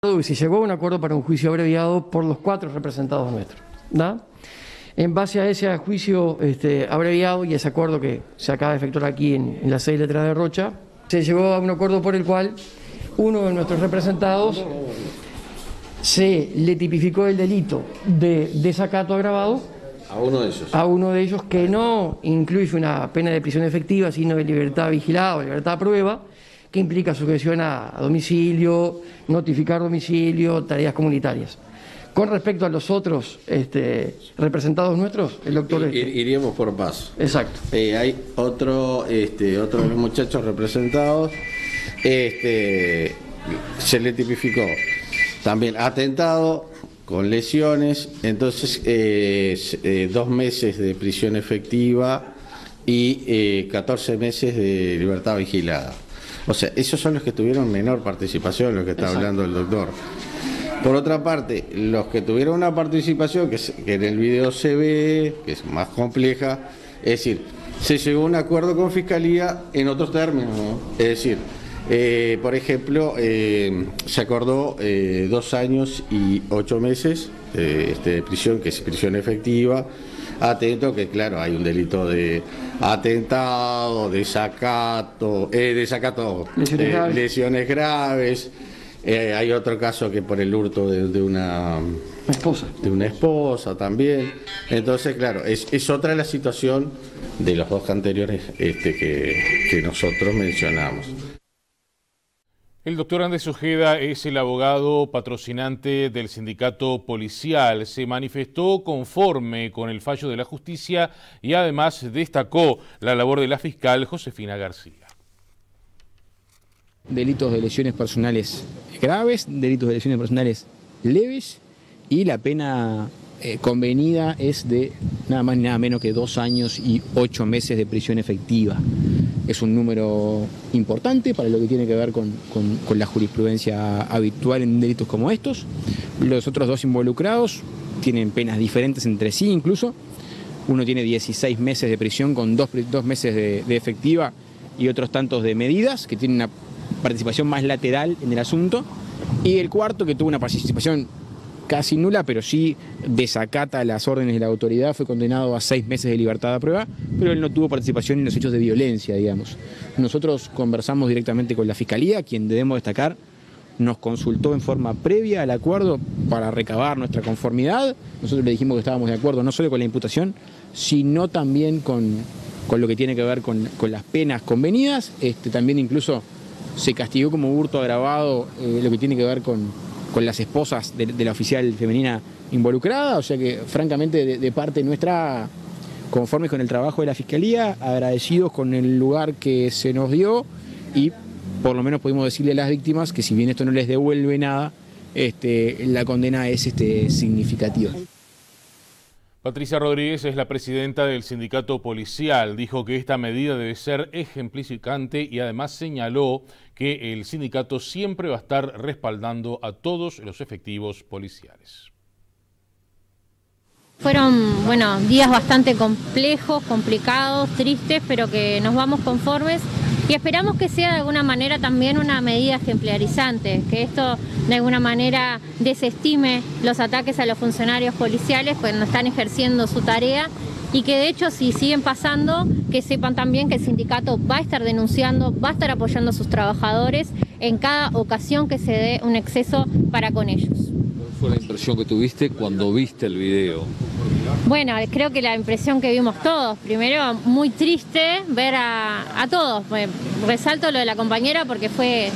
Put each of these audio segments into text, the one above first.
Y se llegó a un acuerdo para un juicio abreviado por los 4 representados nuestros, ¿da? En base a ese juicio abreviado y ese acuerdo que se acaba de efectuar aquí en la 6 letras de Rocha, se llegó a un acuerdo por el cual uno de nuestros representados se le tipificó el delito de desacato agravado a uno de ellos que no incluye una pena de prisión efectiva, sino de libertad vigilada o libertad a prueba, que implica sujeción a domicilio, notificar domicilio, tareas comunitarias. Con respecto a los otros representados nuestros, el doctor... Iríamos por paso. Exacto. Hay otro de los muchachos representados, se le tipificó también atentado con lesiones, entonces 2 meses de prisión efectiva y 14 meses de libertad vigilada. O sea, esos son los que tuvieron menor participación, los que está hablando el doctor. Por otra parte, los que tuvieron una participación, que en el video se ve, que es más compleja, es decir, se llegó a un acuerdo con Fiscalía en otros términos, ¿no? Es decir, por ejemplo, se acordó 2 años y 8 meses de prisión, que es prisión efectiva, atento que claro, hay un delito de atentado, desacato, lesiones graves. Hay otro caso que por el hurto de una esposa también. Entonces, claro, es otra la situación de los 2 anteriores que nosotros mencionamos. El doctor Andrés Ojeda es el abogado patrocinante del sindicato policial. Se manifestó conforme con el fallo de la justicia y además destacó la labor de la fiscal Josefina García. Delitos de lesiones personales graves, delitos de lesiones personales leves y la pena convenida es de nada más ni nada menos que 2 años y 8 meses de prisión efectiva. Es un número importante para lo que tiene que ver con la jurisprudencia habitual en delitos como estos. Los otros 2 involucrados tienen penas diferentes entre sí incluso. Uno tiene 16 meses de prisión con 2 meses de efectiva y otros tantos de medidas, que tiene una participación más lateral en el asunto. Y el cuarto, que tuvo una participación casi nula, pero sí desacata las órdenes de la autoridad, fue condenado a 6 meses de libertad a prueba, pero él no tuvo participación en los hechos de violencia, digamos. Nosotros conversamos directamente con la Fiscalía, quien debemos destacar nos consultó en forma previa al acuerdo para recabar nuestra conformidad. Nosotros le dijimos que estábamos de acuerdo no solo con la imputación, sino también con lo que tiene que ver con las penas convenidas. También incluso se castigó como hurto agravado lo que tiene que ver con las esposas de la oficial femenina involucrada, o sea que francamente de parte nuestra, conformes con el trabajo de la Fiscalía, agradecidos con el lugar que se nos dio y por lo menos pudimos decirle a las víctimas que si bien esto no les devuelve nada, la condena es significativa. Patricia Rodríguez es la presidenta del sindicato policial. Dijo que esta medida debe ser ejemplificante y además señaló que el sindicato siempre va a estar respaldando a todos los efectivos policiales. Fueron, días bastante complejos, complicados, tristes, pero que nos vamos conformes y esperamos que sea de alguna manera también una medida ejemplarizante, que esto de alguna manera desestime los ataques a los funcionarios policiales cuando están ejerciendo su tarea y que de hecho si siguen pasando, que sepan también que el sindicato va a estar denunciando, va a estar apoyando a sus trabajadores en cada ocasión que se dé un exceso para con ellos. ¿Cuál fue la impresión que tuviste cuando viste el video? Bueno, creo que la impresión que vimos todos, primero muy triste ver a todos, resalto lo de la compañera porque fue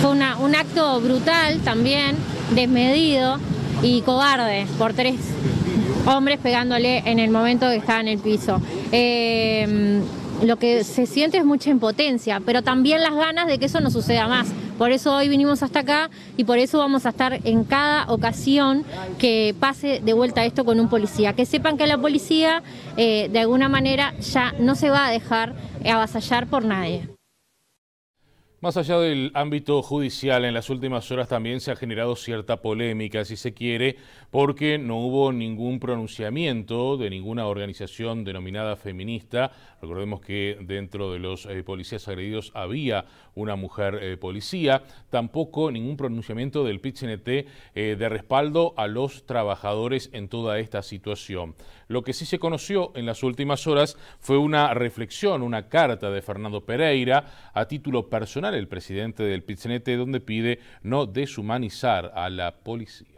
un acto brutal también, desmedido y cobarde por 3 hombres pegándole en el momento que estaba en el piso. Lo que se siente es mucha impotencia, pero también las ganas de que eso no suceda más. Por eso hoy vinimos hasta acá y por eso vamos a estar en cada ocasión que pase de vuelta esto con un policía. Que sepan que la policía de alguna manera ya no se va a dejar avasallar por nadie. Más allá del ámbito judicial, en las últimas horas también se ha generado cierta polémica, si se quiere, porque no hubo ningún pronunciamiento de ninguna organización denominada feminista. Recordemos que dentro de los policías agredidos había una mujer policía. Tampoco ningún pronunciamiento del PIT-CNT de respaldo a los trabajadores en toda esta situación. Lo que sí se conoció en las últimas horas fue una reflexión, una carta de Fernando Pereira a título personal, el presidente del PIT-CNT, donde pide no deshumanizar a la policía.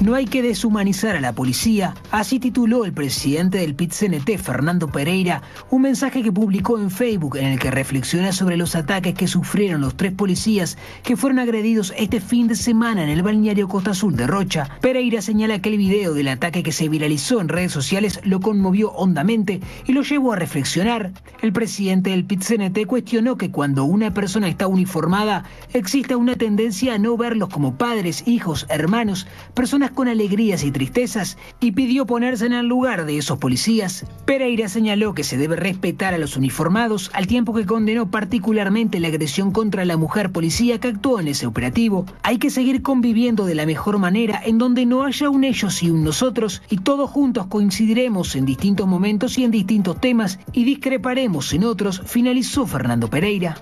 No hay que deshumanizar a la policía, así tituló el presidente del PIT-CNT, Fernando Pereira, un mensaje que publicó en Facebook en el que reflexiona sobre los ataques que sufrieron los 3 policías que fueron agredidos este fin de semana en el balneario Costa Azul de Rocha. Pereira señala que el video del ataque que se viralizó en redes sociales lo conmovió hondamente y lo llevó a reflexionar. El presidente del PIT-CNT cuestionó que cuando una persona está uniformada existe una tendencia a no verlos como padres, hijos, hermanos, personas con alegrías y tristezas, y pidió ponerse en el lugar de esos policías. Pereira señaló que se debe respetar a los uniformados, al tiempo que condenó particularmente la agresión contra la mujer policía que actuó en ese operativo. Hay que seguir conviviendo de la mejor manera, en donde no haya un ellos y un nosotros, y todos juntos coincidiremos en distintos momentos y en distintos temas, y discreparemos en otros, finalizó Fernando Pereira.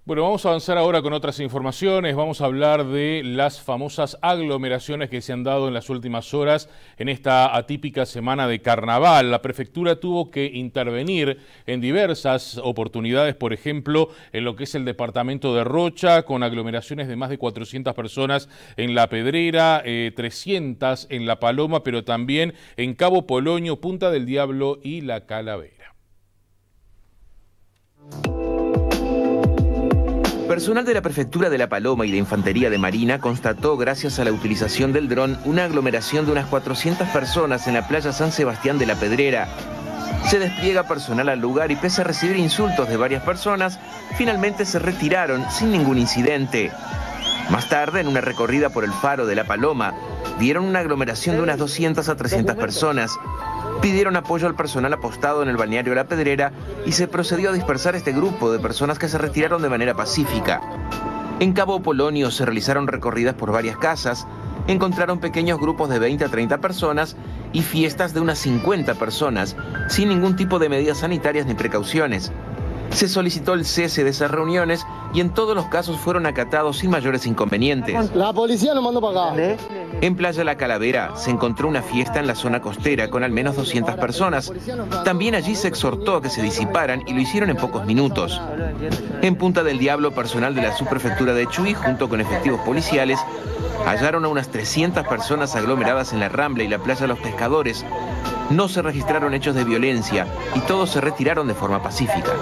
Bueno, vamos a avanzar ahora con otras informaciones. Vamos a hablar de las famosas aglomeraciones que se han dado en las últimas horas en esta atípica semana de carnaval. La prefectura tuvo que intervenir en diversas oportunidades, por ejemplo, en lo que es el departamento de Rocha, con aglomeraciones de más de 400 personas en La Pedrera, 300 en La Paloma, pero también en Cabo Polonio, Punta del Diablo y La Calavera. Personal de la Prefectura de La Paloma y de Infantería de Marina constató, gracias a la utilización del dron, una aglomeración de unas 400 personas en la playa San Sebastián de La Pedrera. Se despliega personal al lugar y, pese a recibir insultos de varias personas, finalmente se retiraron sin ningún incidente. Más tarde, en una recorrida por el faro de La Paloma, vieron una aglomeración de unas 200 a 300 personas. Pidieron apoyo al personal apostado en el balneario La Pedrera y se procedió a dispersar este grupo de personas que se retiraron de manera pacífica. En Cabo Polonio se realizaron recorridas por varias casas, encontraron pequeños grupos de 20 a 30 personas y fiestas de unas 50 personas, sin ningún tipo de medidas sanitarias ni precauciones. Se solicitó el cese de esas reuniones y en todos los casos fueron acatados sin mayores inconvenientes. La policía nos mandó para acá. En Playa La Calavera se encontró una fiesta en la zona costera con al menos 200 personas. También allí se exhortó a que se disiparan y lo hicieron en pocos minutos. En Punta del Diablo, personal de la subprefectura de Chuy, junto con efectivos policiales, hallaron a unas 300 personas aglomeradas en la Rambla y la Playa Los Pescadores. No se registraron hechos de violencia y todos se retiraron de forma pacífica.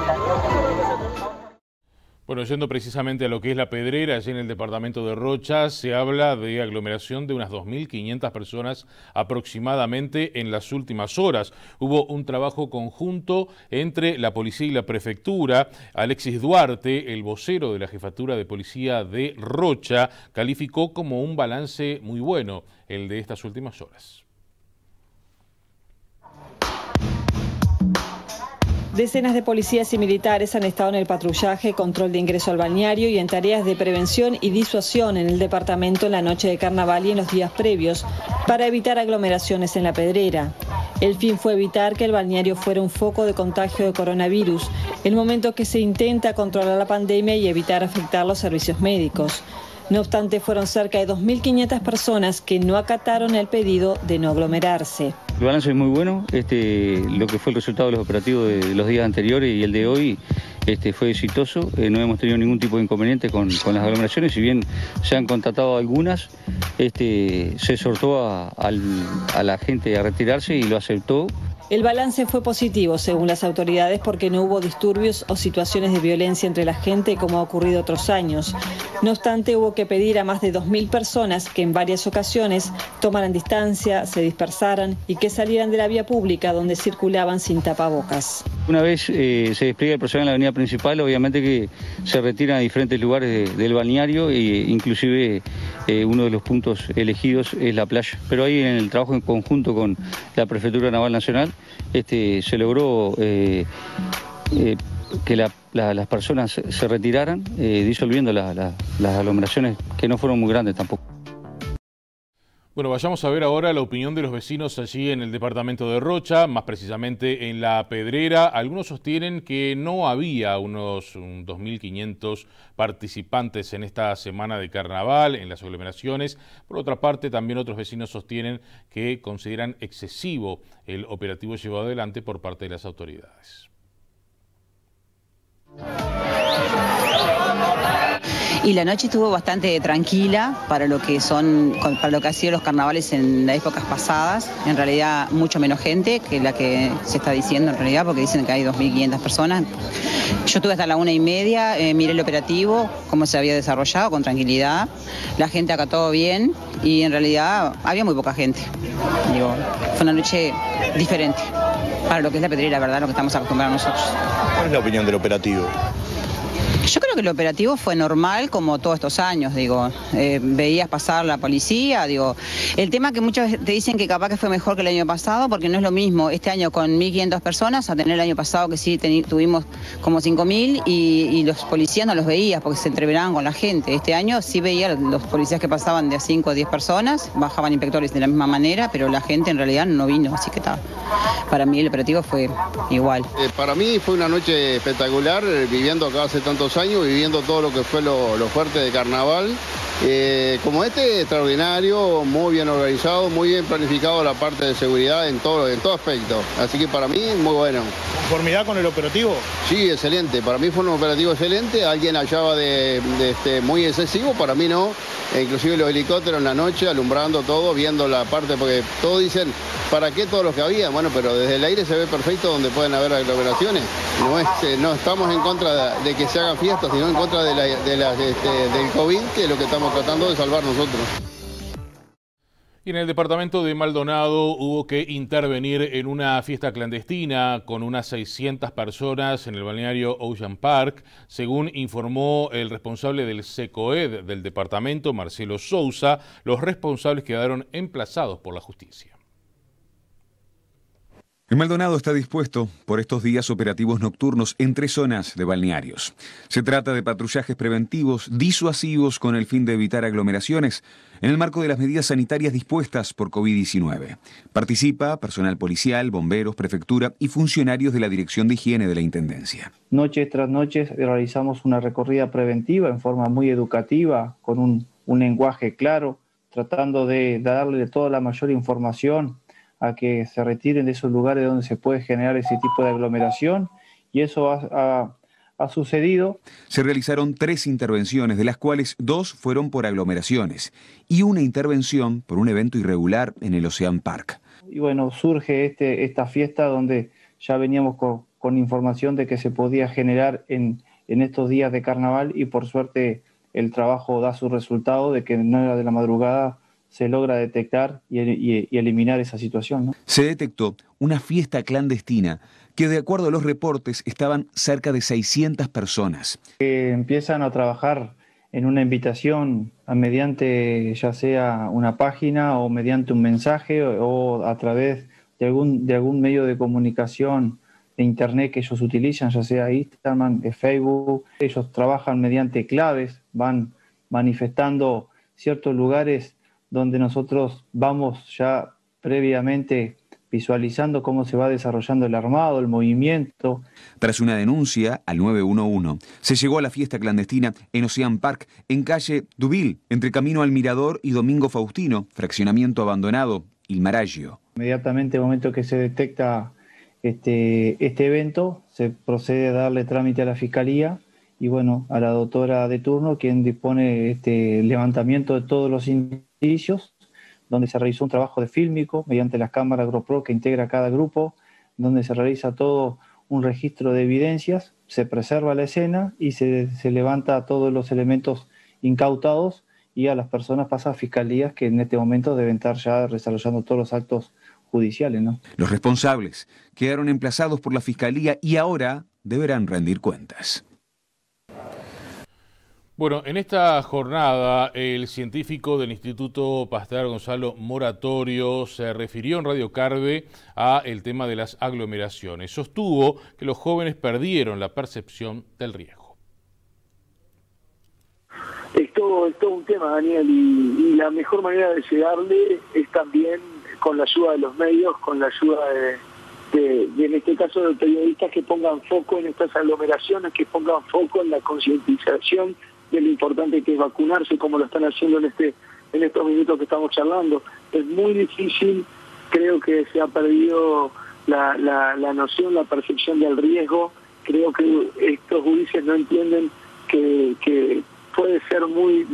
Bueno, yendo precisamente a lo que es La Pedrera, allí en el departamento de Rocha, se habla de aglomeración de unas 2.500 personas aproximadamente en las últimas horas. Hubo un trabajo conjunto entre la policía y la prefectura. Alexis Duarte, el vocero de la jefatura de policía de Rocha, calificó como un balance muy bueno el de estas últimas horas. Decenas de policías y militares han estado en el patrullaje, control de ingreso al balneario y en tareas de prevención y disuasión en el departamento en la noche de carnaval y en los días previos para evitar aglomeraciones en La Pedrera. El fin fue evitar que el balneario fuera un foco de contagio de coronavirus, en el momento que se intenta controlar la pandemia y evitar afectar los servicios médicos. No obstante, fueron cerca de 2.500 personas que no acataron el pedido de no aglomerarse. El balance es muy bueno, lo que fue el resultado de los operativos de los días anteriores y el de hoy fue exitoso. No hemos tenido ningún tipo de inconveniente con las aglomeraciones, si bien se han contratado algunas, se exhortó a la gente a retirarse y lo aceptó. El balance fue positivo, según las autoridades, porque no hubo disturbios o situaciones de violencia entre la gente como ha ocurrido otros años. No obstante, hubo que pedir a más de 2.000 personas que en varias ocasiones tomaran distancia, se dispersaran y que salieran de la vía pública donde circulaban sin tapabocas. Una vez se despliega el personal en la avenida principal, obviamente que se retiran a diferentes lugares del balneario e inclusive uno de los puntos elegidos es la playa. Pero ahí en el trabajo en conjunto con la Prefectura Naval Nacional se logró que las personas se retiraran, disolviendo las aglomeraciones que no fueron muy grandes tampoco. Bueno, vayamos a ver ahora la opinión de los vecinos allí en el departamento de Rocha, más precisamente en La Pedrera. Algunos sostienen que no había unos 2.500 participantes en esta semana de carnaval, en las aglomeraciones. Por otra parte, también otros vecinos sostienen que consideran excesivo el operativo llevado adelante por parte de las autoridades. Y la noche estuvo bastante tranquila para lo que han sido los carnavales en las épocas pasadas. En realidad mucho menos gente que la que se está diciendo en realidad, porque dicen que hay 2.500 personas. Yo estuve hasta la 1:30, miré el operativo, cómo se había desarrollado con tranquilidad. La gente acató bien y en realidad había muy poca gente. Digo, fue una noche diferente para lo que es La Pedrera, ¿verdad? Lo que estamos acostumbrados nosotros. ¿Cuál es la opinión del operativo? Yo creo que el operativo fue normal como todos estos años, digo, veías pasar la policía, digo, el tema que muchos te dicen que capaz que fue mejor que el año pasado, porque no es lo mismo este año con 1.500 personas a tener el año pasado que sí tuvimos como 5.000 y los policías no los veías porque se entreveraban con la gente. Este año sí veía los policías que pasaban de a 5 o 10 personas, bajaban inspectores de la misma manera, pero la gente en realidad no vino, así que para mí el operativo fue igual. Para mí fue una noche espectacular, viviendo acá hace tantos años, viviendo todo lo que fue lo fuerte de carnaval. Como extraordinario, muy bien organizado, muy bien planificado la parte de seguridad en todo aspecto. Así que para mí, muy bueno. ¿Conformidad con el operativo? Sí, excelente. Para mí fue un operativo excelente. Alguien hallaba muy excesivo, para mí no. Inclusive los helicópteros en la noche, alumbrando todo, viendo la parte, porque todos dicen, ¿para qué todos los que había? Bueno, pero desde el aire se ve perfecto donde pueden haber aglomeraciones. No estamos en contra de que se hagan fiestas, sino en contra del COVID, que es lo que estamos tratando de salvar nosotros. Y en el departamento de Maldonado hubo que intervenir en una fiesta clandestina con unas 600 personas en el balneario Ocean Park, según informó el responsable del SECOED del departamento, Marcelo Sousa. Los responsables quedaron emplazados por la justicia. En Maldonado está dispuesto por estos días operativos nocturnos en 3 zonas de balnearios. Se trata de patrullajes preventivos, disuasivos con el fin de evitar aglomeraciones en el marco de las medidas sanitarias dispuestas por COVID-19. Participa personal policial, bomberos, prefectura y funcionarios de la Dirección de Higiene de la Intendencia. Noche tras noche realizamos una recorrida preventiva en forma muy educativa, con un lenguaje claro, tratando de darle toda la mayor información a que se retiren de esos lugares donde se puede generar ese tipo de aglomeración, y eso ha sucedido. Se realizaron 3 intervenciones, de las cuales 2 fueron por aglomeraciones y una intervención por un evento irregular en el Ocean Park. Y bueno, surge esta fiesta donde ya veníamos con información de que se podía generar en estos días de carnaval, y por suerte el trabajo da su resultado, de que en hora de la madrugada se logra detectar y eliminar esa situación, ¿no? Se detectó una fiesta clandestina que, de acuerdo a los reportes, estaban cerca de 600 personas. Empiezan a trabajar en una invitación mediante ya sea una página o mediante un mensaje o a través de algún medio de comunicación de internet que ellos utilizan, ya sea Instagram, Facebook. Ellos trabajan mediante claves, van manifestando ciertos lugares donde nosotros vamos ya previamente visualizando cómo se va desarrollando el armado, el movimiento. Tras una denuncia al 911, se llegó a la fiesta clandestina en Ocean Park, en calle Dubil, entre Camino al Mirador y Domingo Faustino, fraccionamiento abandonado, Ilmaragio. Inmediatamente, en el momento que se detecta este evento, se procede a darle trámite a la Fiscalía y bueno, a la doctora de turno, quien dispone levantamiento de todos los indicios, donde se realizó un trabajo de fílmico mediante las cámaras GoPro que integra cada grupo, donde se realiza todo un registro de evidencias, se preserva la escena y se levanta todos los elementos incautados, y a las personas pasan a fiscalías, que en este momento deben estar ya desarrollando todos los actos judiciales, ¿no? Los responsables quedaron emplazados por la Fiscalía y ahora deberán rendir cuentas. Bueno, en esta jornada el científico del Instituto Pasteur Gonzalo Moratorio se refirió en Radio Carve a el tema de las aglomeraciones. Sostuvo que los jóvenes perdieron la percepción del riesgo. Es todo un tema, Daniel, y la mejor manera de llegarle es también con la ayuda de los medios, con la ayuda de en este caso de periodistas que pongan foco en estas aglomeraciones, que pongan foco en la concientización de lo importante que es vacunarse, como lo están haciendo en estos minutos que estamos charlando. Es muy difícil, creo que se ha perdido la noción, la percepción del riesgo. Creo que estos gurises no entienden que puede ser muy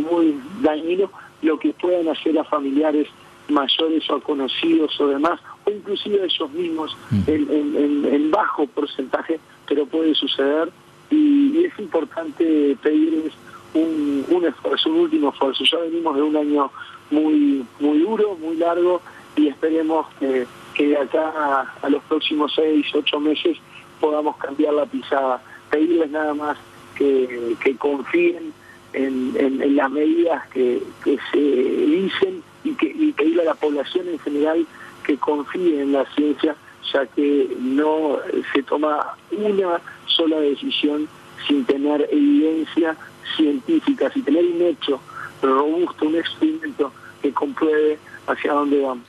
dañino lo que puedan hacer a familiares mayores o a conocidos o demás, o inclusive a ellos mismos en bajo porcentaje, pero puede suceder, y es importante pedirles un esfuerzo, un último esfuerzo. Ya venimos de un año muy duro, muy largo, y esperemos que de acá a los próximos 6, 8 meses podamos cambiar la pisada. Pedirles nada más que confíen en las medidas que se dicen, y pedirle a la población en general que confíe en la ciencia, ya que no se toma una sola decisión sin tener evidencia científica, sin tener un hecho robusto, un experimento que compruebe hacia dónde vamos.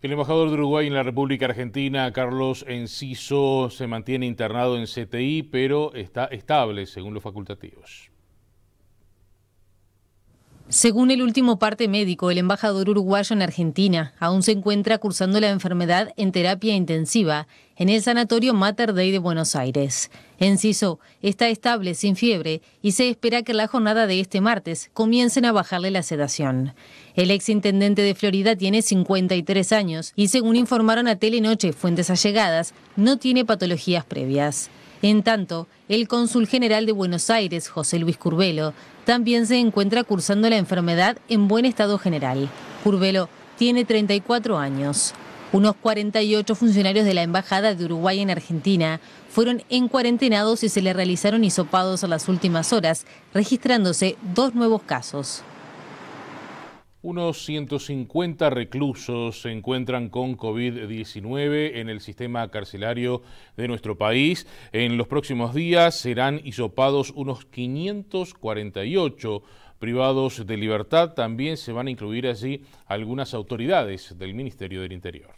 El embajador de Uruguay en la República Argentina, Carlos Enciso, se mantiene internado en CTI, pero está estable según los facultativos. Según el último parte médico, el embajador uruguayo en Argentina aún se encuentra cursando la enfermedad en terapia intensiva en el Sanatorio Mater Dei de Buenos Aires. Enciso está estable, sin fiebre, y se espera que la jornada de este martes comiencen a bajarle la sedación. El exintendente de Florida tiene 53 años y, según informaron a Telenoche fuentes allegadas, no tiene patologías previas. En tanto, el cónsul general de Buenos Aires, José Luis Curbelo, también se encuentra cursando la enfermedad en buen estado general. Curbelo tiene 34 años. Unos 48 funcionarios de la Embajada de Uruguay en Argentina fueron encuarentenados y se le realizaron hisopados en las últimas horas, registrándose 2 nuevos casos. Unos 150 reclusos se encuentran con COVID-19 en el sistema carcelario de nuestro país. En los próximos días serán hisopados unos 548 privados de libertad. También se van a incluir allí algunas autoridades del Ministerio del Interior.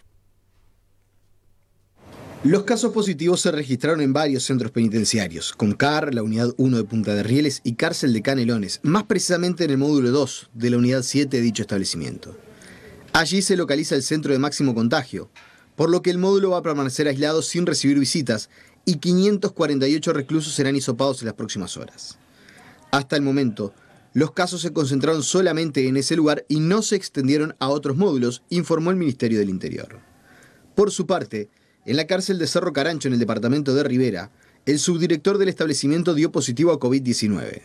Los casos positivos se registraron en varios centros penitenciarios, con CAR, la Unidad 1 de Punta de Rieles y Cárcel de Canelones, más precisamente en el módulo 2 de la Unidad 7 de dicho establecimiento. Allí se localiza el centro de máximo contagio, por lo que el módulo va a permanecer aislado sin recibir visitas y 548 reclusos serán hisopados en las próximas horas. Hasta el momento, los casos se concentraron solamente en ese lugar y no se extendieron a otros módulos, informó el Ministerio del Interior. Por su parte, en la cárcel de Cerro Carancho, en el departamento de Rivera, el subdirector del establecimiento dio positivo a COVID-19.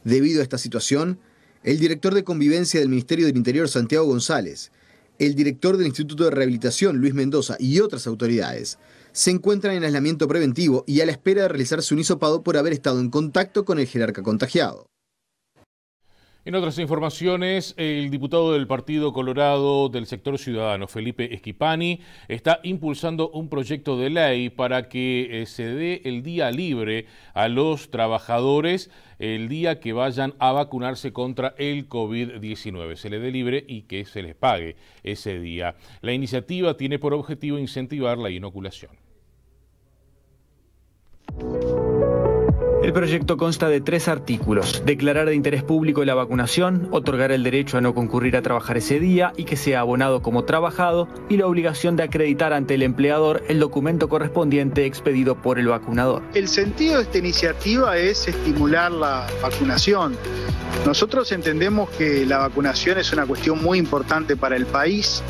Debido a esta situación, el director de Convivencia del Ministerio del Interior, Santiago González, el director del Instituto de Rehabilitación, Luis Mendoza, y otras autoridades se encuentran en aislamiento preventivo y a la espera de realizarse un hisopado por haber estado en contacto con el jerarca contagiado. En otras informaciones, el diputado del Partido Colorado del sector ciudadano, Felipe Esquipani, está impulsando un proyecto de ley para que se dé el día libre a los trabajadores el día que vayan a vacunarse contra el COVID-19. Se les dé libre y que se les pague ese día. La iniciativa tiene por objetivo incentivar la inoculación. El proyecto consta de 3 artículos: declarar de interés público la vacunación, otorgar el derecho a no concurrir a trabajar ese día y que sea abonado como trabajado, y la obligación de acreditar ante el empleador el documento correspondiente expedido por el vacunador. El sentido de esta iniciativa es estimular la vacunación. Nosotros entendemos que la vacunación es una cuestión muy importante para el país,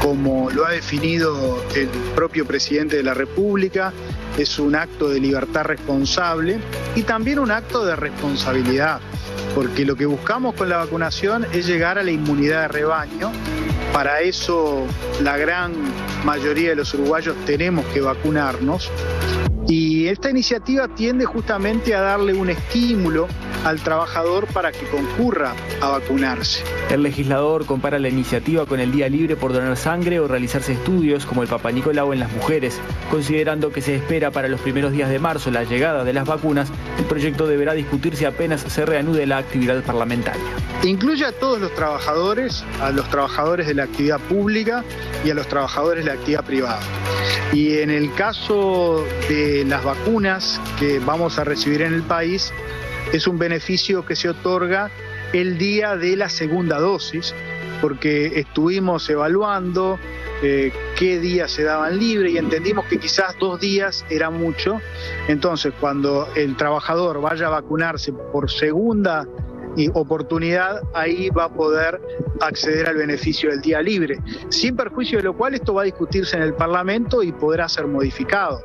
como lo ha definido el propio presidente de la República. Es un acto de libertad responsable y también un acto de responsabilidad, porque lo que buscamos con la vacunación es llegar a la inmunidad de rebaño. Para eso la gran mayoría de los uruguayos tenemos que vacunarnos, y Y esta iniciativa tiende justamente a darle un estímulo al trabajador para que concurra a vacunarse. El legislador compara la iniciativa con el día libre por donar sangre o realizarse estudios como el Papa Nicolau en las mujeres. Considerando que se espera para los primeros días de marzo la llegada de las vacunas, el proyecto deberá discutirse apenas se reanude la actividad parlamentaria. Incluye a todos los trabajadores, a los trabajadores de la actividad pública y a los trabajadores de la actividad privada. Y en el caso de las vacunas que vamos a recibir en el país, es un beneficio que se otorga el día de la segunda dosis, porque estuvimos evaluando qué días se daban libre y entendimos que quizás 2 días era mucho. Entonces, cuando el trabajador vaya a vacunarse por segunda oportunidad, ahí va a poder acceder al beneficio del día libre, sin perjuicio de lo cual esto va a discutirse en el Parlamento y podrá ser modificado.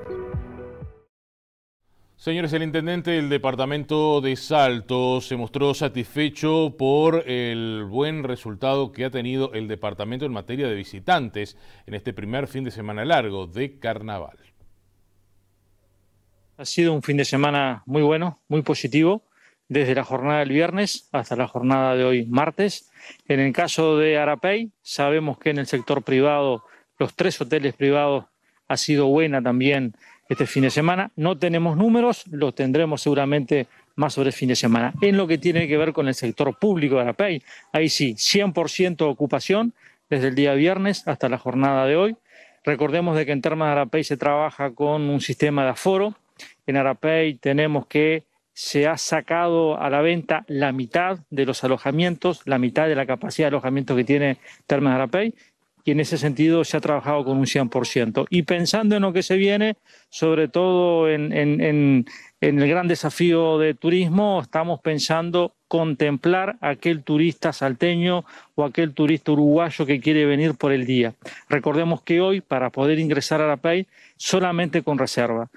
Señores, el intendente del departamento de Salto se mostró satisfecho por el buen resultado que ha tenido el departamento en materia de visitantes en este primer fin de semana largo de carnaval. Ha sido un fin de semana muy bueno, muy positivo, desde la jornada del viernes hasta la jornada de hoy martes. En el caso de Arapey, sabemos que en el sector privado, los 3 hoteles privados ha sido buena también este fin de semana. No tenemos números, los tendremos seguramente más sobre el fin de semana. En lo que tiene que ver con el sector público de Arapey, ahí sí, 100% ocupación desde el día viernes hasta la jornada de hoy. Recordemos de que en Termas de Arapey se trabaja con un sistema de aforo. En Arapey tenemos que se ha sacado a la venta la mitad de los alojamientos, la mitad de la capacidad de alojamiento que tiene Termas de Arapey, y en ese sentido se ha trabajado con un 100%. Y pensando en lo que se viene, sobre todo en el gran desafío de turismo, estamos pensando contemplar a aquel turista salteño o aquel turista uruguayo que quiere venir por el día. Recordemos que hoy, para poder ingresar a Arapey, solamente con reserva.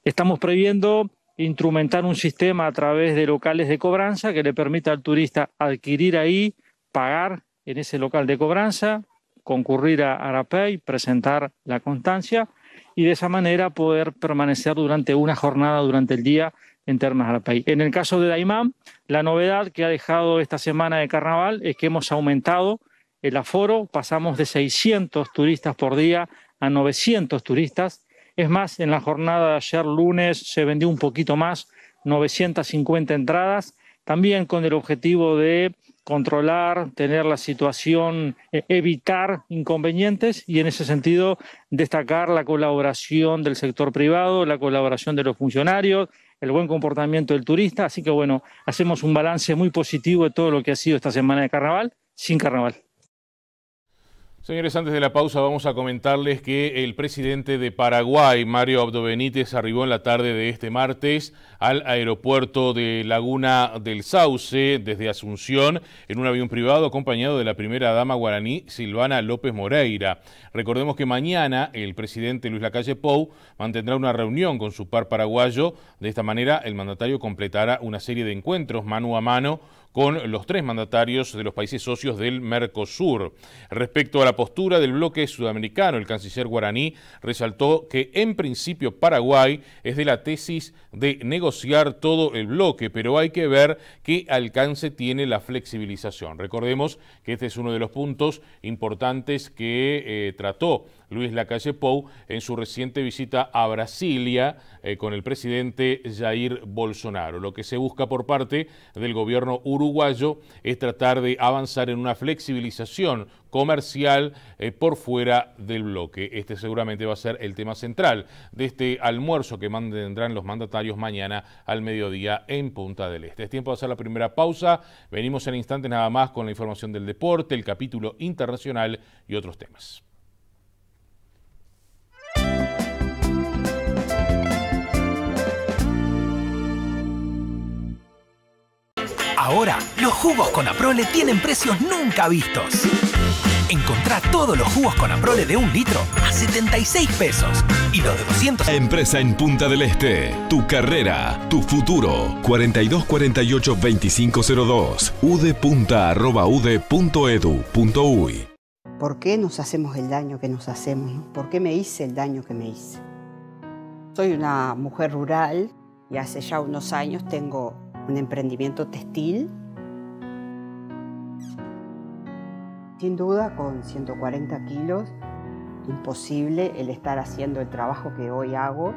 Estamos previendo instrumentar un sistema a través de locales de cobranza que le permita al turista adquirir ahí, pagar en ese local de cobranza, concurrir a Arapey, presentar la constancia y de esa manera poder permanecer durante una jornada durante el día en Termas de Arapey. En el caso de Daymán, la novedad que ha dejado esta semana de carnaval es que hemos aumentado el aforo, pasamos de 600 turistas por día a 900 turistas. Es más, en la jornada de ayer lunes se vendió un poquito más, 950 entradas, también con el objetivo de controlar, tener la situación, evitar inconvenientes y en ese sentido destacar la colaboración del sector privado, la colaboración de los funcionarios, el buen comportamiento del turista. Así que bueno, hacemos un balance muy positivo de todo lo que ha sido esta semana de carnaval, sin carnaval. Señores, antes de la pausa vamos a comentarles que el presidente de Paraguay, Mario Abdo Benítez, arribó en la tarde de este martes al aeropuerto de Laguna del Sauce desde Asunción en un avión privado acompañado de la primera dama guaraní Silvana López Moreira. Recordemos que mañana el presidente Luis Lacalle Pou mantendrá una reunión con su par paraguayo. De esta manera el mandatario completará una serie de encuentros mano a mano con los 3 mandatarios de los países socios del Mercosur. Respecto a la postura del bloque sudamericano, el canciller guaraní resaltó que en principio Paraguay es de la tesis de negociar todo el bloque, pero hay que ver qué alcance tiene la flexibilización. Recordemos que este es uno de los puntos importantes que trató Luis Lacalle Pou en su reciente visita a Brasilia con el presidente Jair Bolsonaro. Lo que se busca por parte del gobierno uruguayo es tratar de avanzar en una flexibilización comercial por fuera del bloque. Este seguramente va a ser el tema central de este almuerzo que mantendrán los mandatarios mañana al mediodía en Punta del Este. Es tiempo de hacer la primera pausa. Venimos en instantes nada más con la información del deporte, el capítulo internacional y otros temas. Ahora, los jugos con Aprole tienen precios nunca vistos. Encontrá todos los jugos con Aprole de 1 litro a 76 pesos y los de 200... Empresa en Punta del Este. Tu carrera, tu futuro. 4248-2502. udepunta@ude.edu.uy. ¿Por qué nos hacemos el daño que nos hacemos? ¿No? ¿Por qué me hice el daño que me hice? Soy una mujer rural y hace ya unos años tengo un emprendimiento textil. Sin duda, con 140 kilos, imposible el estar haciendo el trabajo que hoy hago.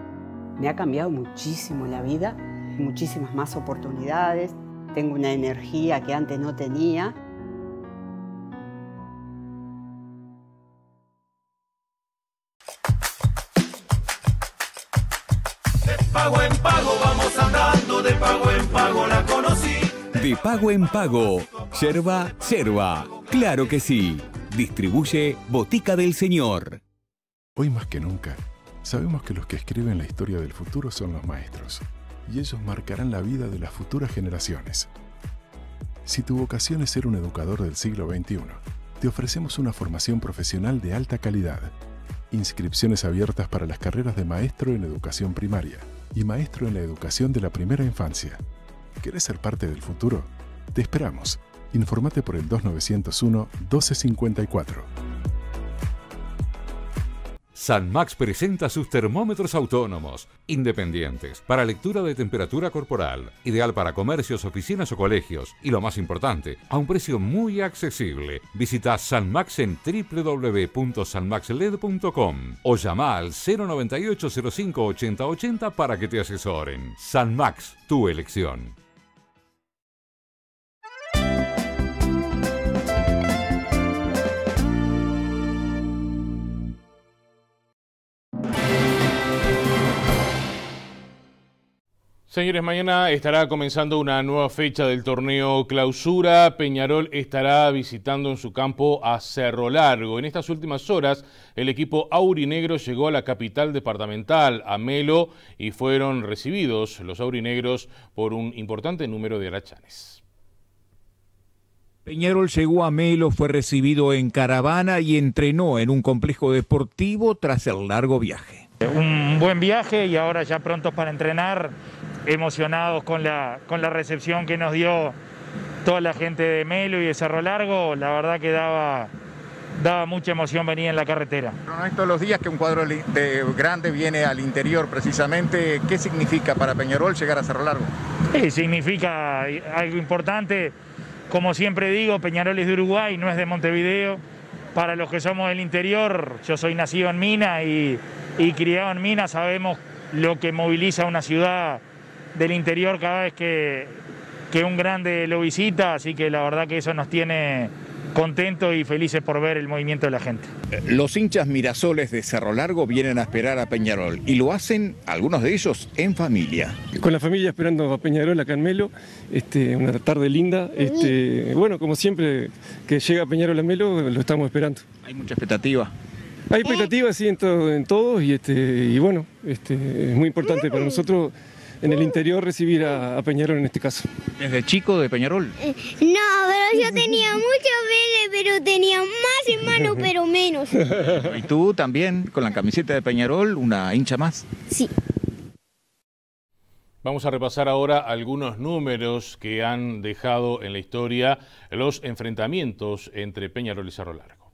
Me ha cambiado muchísimo la vida, muchísimas más oportunidades. Tengo una energía que antes no tenía. De pago en pago vamos andando, de pago en pago la conocí. De pago en pago, yerba, yerba. Claro que sí. Distribuye Botica del Señor. Hoy más que nunca, sabemos que los que escriben la historia del futuro son los maestros, y ellos marcarán la vida de las futuras generaciones. Si tu vocación es ser un educador del siglo XXI, te ofrecemos una formación profesional de alta calidad. Inscripciones abiertas para las carreras de maestro en educación primaria y maestro en la educación de la primera infancia. ¿Querés ser parte del futuro? Te esperamos. Informate por el 2901-1254. Sanmax presenta sus termómetros autónomos, independientes, para lectura de temperatura corporal, ideal para comercios, oficinas o colegios, y lo más importante, a un precio muy accesible. Visita Sanmax en www.sanmaxled.com o llama al 098 05 80 80 para que te asesoren. Sanmax, tu elección. Señores, mañana estará comenzando una nueva fecha del torneo Clausura. Peñarol estará visitando en su campo a Cerro Largo. En estas últimas horas, el equipo aurinegro llegó a la capital departamental, a Melo, y fueron recibidos los aurinegros por un importante número de arachanes. Peñarol llegó a Melo, fue recibido en caravana y entrenó en un complejo deportivo tras el largo viaje. Un buen viaje y ahora ya prontos para entrenar, emocionados con la recepción que nos dio toda la gente de Melo y de Cerro Largo. La verdad que daba mucha emoción venir en la carretera. No es todos los días que un cuadro grande viene al interior precisamente. ¿Qué significa para Peñarol llegar a Cerro Largo? Significa algo importante. Como siempre digo, Peñarol es de Uruguay, no es de Montevideo. Para los que somos del interior, yo soy nacido en Minas y criado en Minas, sabemos lo que moviliza una ciudad del interior cada vez que un grande lo visita, así que la verdad que eso nos tiene contentos y felices por ver el movimiento de la gente. Los hinchas mirasoles de Cerro Largo vienen a esperar a Peñarol y lo hacen, algunos de ellos, en familia. Con la familia esperando a Peñarol acá en Melo, una tarde linda. Bueno, como siempre que llega Peñarol a Melo, lo estamos esperando. ¿Hay mucha expectativa? Hay expectativas, sí, en todos y bueno, es muy importante para nosotros en el interior recibir a Peñarol en este caso. ¿Desde chico de Peñarol? No, pero yo tenía mucho pele, pero tenía más hermanos, pero menos. ¿Y tú también, con la camiseta de Peñarol, una hincha más? Sí. Vamos a repasar ahora algunos números que han dejado en la historia los enfrentamientos entre Peñarol y Cerro Largo.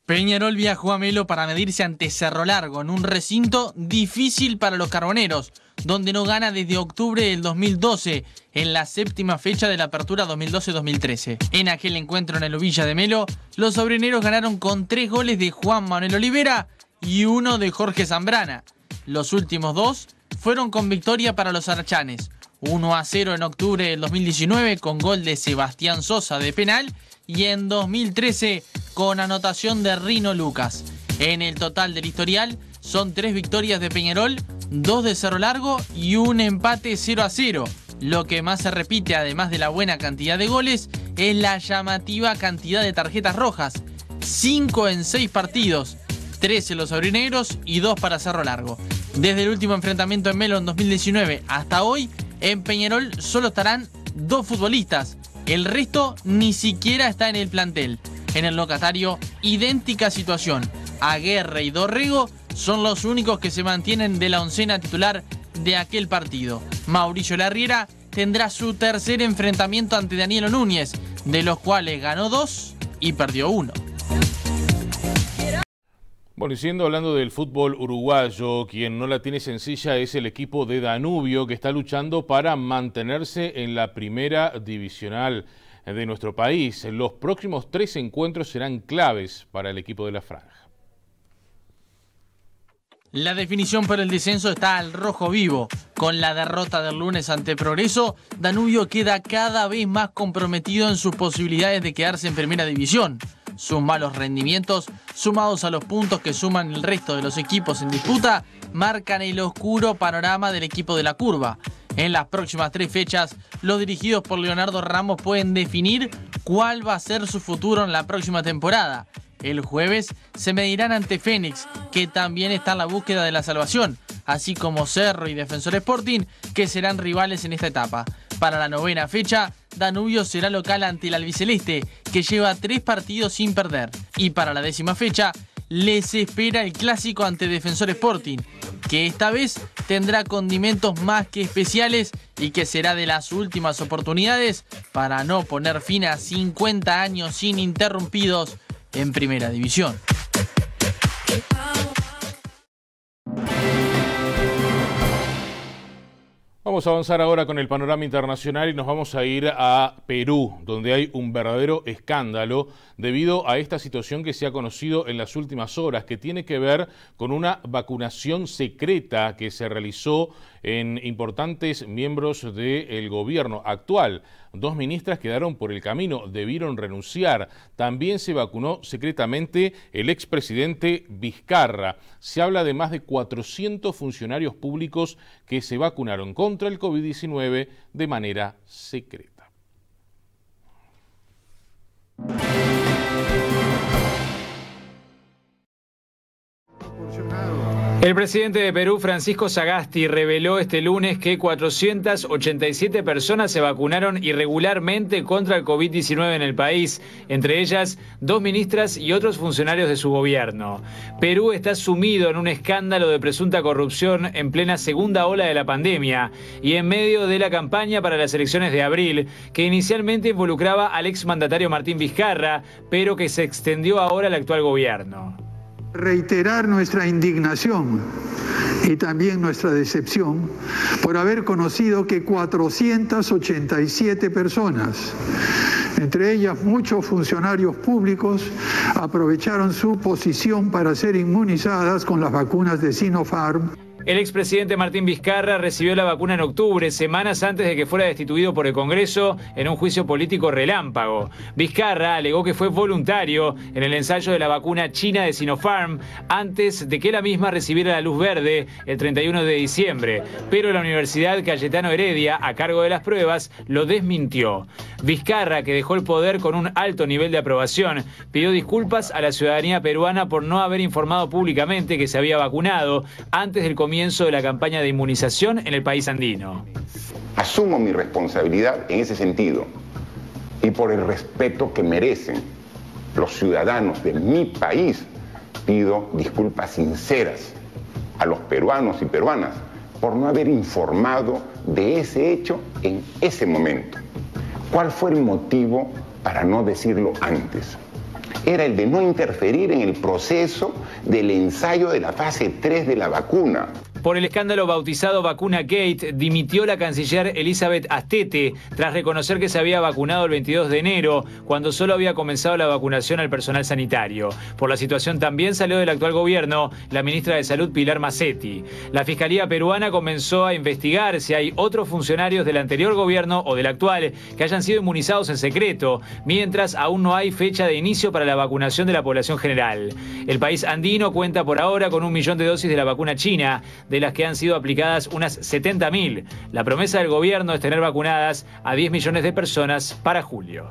Peñarol viajó a Melo para medirse ante Cerro Largo en un recinto difícil para los carboneros, donde no gana desde octubre del 2012, en la séptima fecha de la apertura 2012-2013. En aquel encuentro en el Villa de Melo, los aureneros ganaron con 3 goles de Juan Manuel Olivera y 1 de Jorge Zambrana. Los últimos 2 fueron con victoria para los arachanes, 1-0 en octubre del 2019 con gol de Sebastián Sosa de penal y en 2013 con anotación de Rino Lucas. En el total del historial son 3 victorias de Peñarol, 2 de Cerro Largo y un empate 0-0. Lo que más se repite, además de la buena cantidad de goles, es la llamativa cantidad de tarjetas rojas. 5 en 6 partidos, 3 en los aurinegros y 2 para Cerro Largo. Desde el último enfrentamiento en Melo en 2019 hasta hoy, en Peñarol solo estarán 2 futbolistas. El resto ni siquiera está en el plantel. En el locatario, idéntica situación. Aguerre y Dorrego son los únicos que se mantienen de la oncena titular de aquel partido. Mauricio Larriera tendrá su tercer enfrentamiento ante Danielo Núñez, de los cuales ganó 2 y perdió 1. Bueno, y siguiendo hablando del fútbol uruguayo, quien no la tiene sencilla es el equipo de Danubio, que está luchando para mantenerse en la primera divisional de nuestro país. Los próximos 3 encuentros serán claves para el equipo de la Franja. La definición por el descenso está al rojo vivo. Con la derrota del lunes ante Progreso, Danubio queda cada vez más comprometido en sus posibilidades de quedarse en primera división. Sus malos rendimientos, sumados a los puntos que suman el resto de los equipos en disputa, marcan el oscuro panorama del equipo de la curva. En las próximas 3 fechas, los dirigidos por Leonardo Ramos pueden definir cuál va a ser su futuro en la próxima temporada. El jueves se medirán ante Fénix, que también está en la búsqueda de la salvación, así como Cerro y Defensor Sporting, que serán rivales en esta etapa. Para la 9ª fecha, Danubio será local ante el albiceleste, que lleva 3 partidos sin perder. Y para la 10ª fecha, les espera el clásico ante Defensor Sporting, que esta vez tendrá condimentos más que especiales y que será de las últimas oportunidades para no poner fin a 50 años ininterrumpidos en primera división. Vamos a avanzar ahora con el panorama internacional y nos vamos a ir a Perú, donde hay un verdadero escándalo debido a esta situación que se ha conocido en las últimas horas, que tiene que ver con una vacunación secreta que se realizó en importantes miembros del gobierno actual. 2 ministras quedaron por el camino, debieron renunciar. También se vacunó secretamente el expresidente Vizcarra. Se habla de más de 400 funcionarios públicos que se vacunaron contra el COVID-19 de manera secreta. El presidente de Perú, Francisco Sagasti, reveló este lunes que 487 personas se vacunaron irregularmente contra el COVID-19 en el país, entre ellas 2 ministras y otros funcionarios de su gobierno. Perú está sumido en un escándalo de presunta corrupción en plena segunda ola de la pandemia y en medio de la campaña para las elecciones de abril, que inicialmente involucraba al exmandatario Martín Vizcarra, pero que se extendió ahora al actual gobierno. Reiterar nuestra indignación y también nuestra decepción por haber conocido que 487 personas, entre ellas muchos funcionarios públicos, aprovecharon su posición para ser inmunizadas con las vacunas de Sinopharm. El expresidente Martín Vizcarra recibió la vacuna en octubre, semanas antes de que fuera destituido por el Congreso en un juicio político relámpago. Vizcarra alegó que fue voluntario en el ensayo de la vacuna china de Sinopharm antes de que la misma recibiera la luz verde el 31 de diciembre, pero la Universidad Cayetano Heredia, a cargo de las pruebas, lo desmintió. Vizcarra, que dejó el poder con un alto nivel de aprobación, pidió disculpas a la ciudadanía peruana por no haber informado públicamente que se había vacunado antes del comienzo de la campaña de inmunización en el país andino. Asumo mi responsabilidad en ese sentido y por el respeto que merecen los ciudadanos de mi país, pido disculpas sinceras a los peruanos y peruanas por no haber informado de ese hecho en ese momento. ¿Cuál fue el motivo para no decirlo antes? Era el de no interferir en el proceso del ensayo de la fase 3 de la vacuna. Por el escándalo bautizado Vacuna Gate, dimitió la canciller Elizabeth Astete tras reconocer que se había vacunado el 22 de enero, cuando solo había comenzado la vacunación al personal sanitario. Por la situación también salió del actual gobierno la ministra de Salud Pilar Massetti. La Fiscalía peruana comenzó a investigar si hay otros funcionarios del anterior gobierno o del actual que hayan sido inmunizados en secreto, mientras aún no hay fecha de inicio para la vacunación de la población general. El país andino cuenta por ahora con 1 millón de dosis de la vacuna china, de las que han sido aplicadas unas 70.000. La promesa del gobierno es tener vacunadas a 10 millones de personas para julio.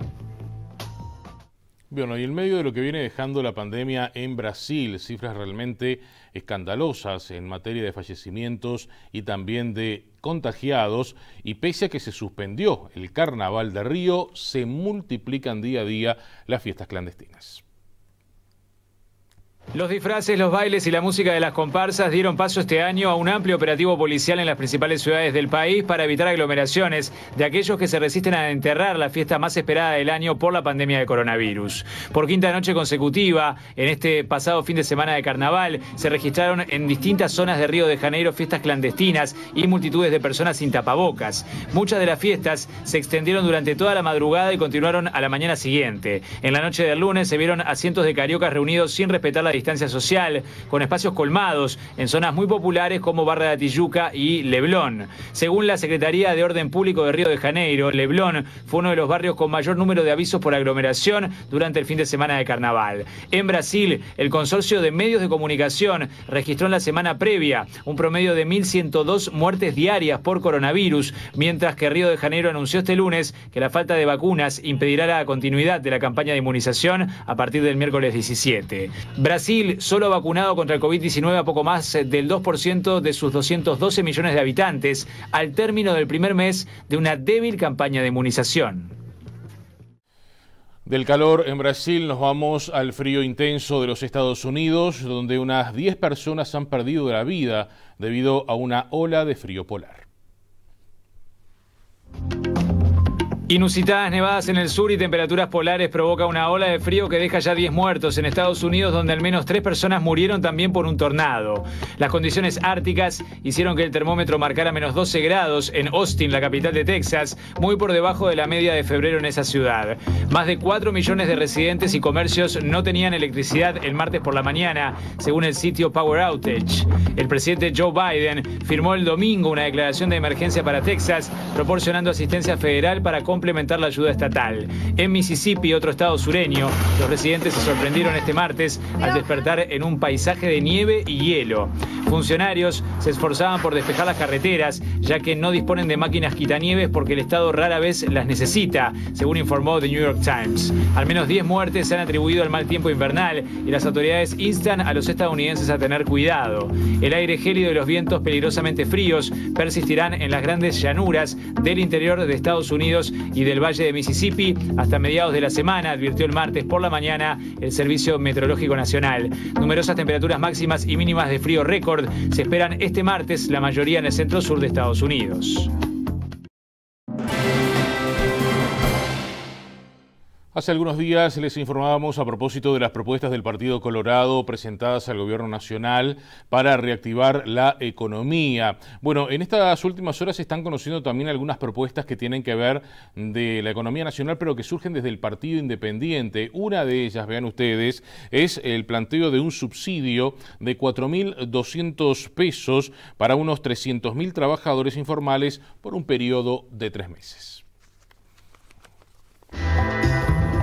Bueno, y en medio de lo que viene dejando la pandemia en Brasil, cifras realmente escandalosas en materia de fallecimientos y también de contagiados, y pese a que se suspendió el Carnaval de Río, se multiplican día a día las fiestas clandestinas. Los disfraces, los bailes y la música de las comparsas dieron paso este año a un amplio operativo policial en las principales ciudades del país para evitar aglomeraciones de aquellos que se resisten a enterrar la fiesta más esperada del año por la pandemia de coronavirus. Por quinta noche consecutiva, en este pasado fin de semana de carnaval, se registraron en distintas zonas de Río de Janeiro fiestas clandestinas y multitudes de personas sin tapabocas. Muchas de las fiestas se extendieron durante toda la madrugada y continuaron a la mañana siguiente. En la noche del lunes se vieron a cientos de cariocas reunidos sin respetar la distancia social, con espacios colmados en zonas muy populares como Barra de Tijuca y Leblon. Según la Secretaría de Orden Público de Río de Janeiro, Leblon fue uno de los barrios con mayor número de avisos por aglomeración durante el fin de semana de carnaval. En Brasil, el consorcio de medios de comunicación registró en la semana previa un promedio de 1.102 muertes diarias por coronavirus, mientras que Río de Janeiro anunció este lunes que la falta de vacunas impedirá la continuidad de la campaña de inmunización a partir del miércoles 17. Brasil solo ha vacunado contra el COVID-19 a poco más del 2% de sus 212 millones de habitantes al término del primer mes de una débil campaña de inmunización. Del calor en Brasil nos vamos al frío intenso de los Estados Unidos, donde unas 10 personas han perdido la vida debido a una ola de frío polar. Inusitadas nevadas en el sur y temperaturas polares provoca una ola de frío que deja ya 10 muertos en Estados Unidos, donde al menos 3 personas murieron también por un tornado. Las condiciones árticas hicieron que el termómetro marcara menos 12 grados en Austin, la capital de Texas, muy por debajo de la media de febrero en esa ciudad. Más de 4 millones de residentes y comercios no tenían electricidad el martes por la mañana, según el sitio Power Outage. El presidente Joe Biden firmó el domingo una declaración de emergencia para Texas, proporcionando asistencia federal para complementar la ayuda estatal. En Mississippi, otro estado sureño, los residentes se sorprendieron este martes al despertar en un paisaje de nieve y hielo. Funcionarios se esforzaban por despejar las carreteras, ya que no disponen de máquinas quitanieves porque el estado rara vez las necesita, según informó The New York Times. Al menos 10 muertes se han atribuido al mal tiempo invernal y las autoridades instan a los estadounidenses a tener cuidado. El aire gélido y los vientos peligrosamente fríos persistirán en las grandes llanuras del interior de Estados Unidos y del Valle de Mississippi hasta mediados de la semana, advirtió el martes por la mañana el Servicio Meteorológico Nacional. Numerosas temperaturas máximas y mínimas de frío récord se esperan este martes, la mayoría en el centro-sur de Estados Unidos. Hace algunos días les informábamos a propósito de las propuestas del Partido Colorado presentadas al Gobierno Nacional para reactivar la economía. Bueno, en estas últimas horas se están conociendo también algunas propuestas que tienen que ver de la economía nacional, pero que surgen desde el Partido Independiente. Una de ellas, vean ustedes, es el planteo de un subsidio de 4.200 pesos para unos 300.000 trabajadores informales por un periodo de 3 meses.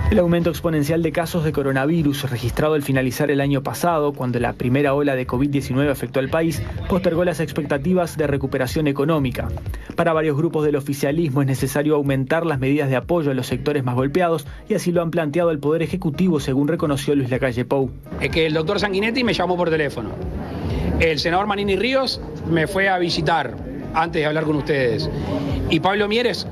El aumento exponencial de casos de coronavirus registrado al finalizar el año pasado, cuando la primera ola de COVID-19 afectó al país, postergó las expectativas de recuperación económica. Para varios grupos del oficialismo es necesario aumentar las medidas de apoyo a los sectores más golpeados y así lo han planteado el Poder Ejecutivo, según reconoció Luis Lacalle Pou. Es que el doctor Sanguinetti me llamó por teléfono. El senador Manini Ríos me fue a visitar antes de hablar con ustedes. Y Pablo Mieres,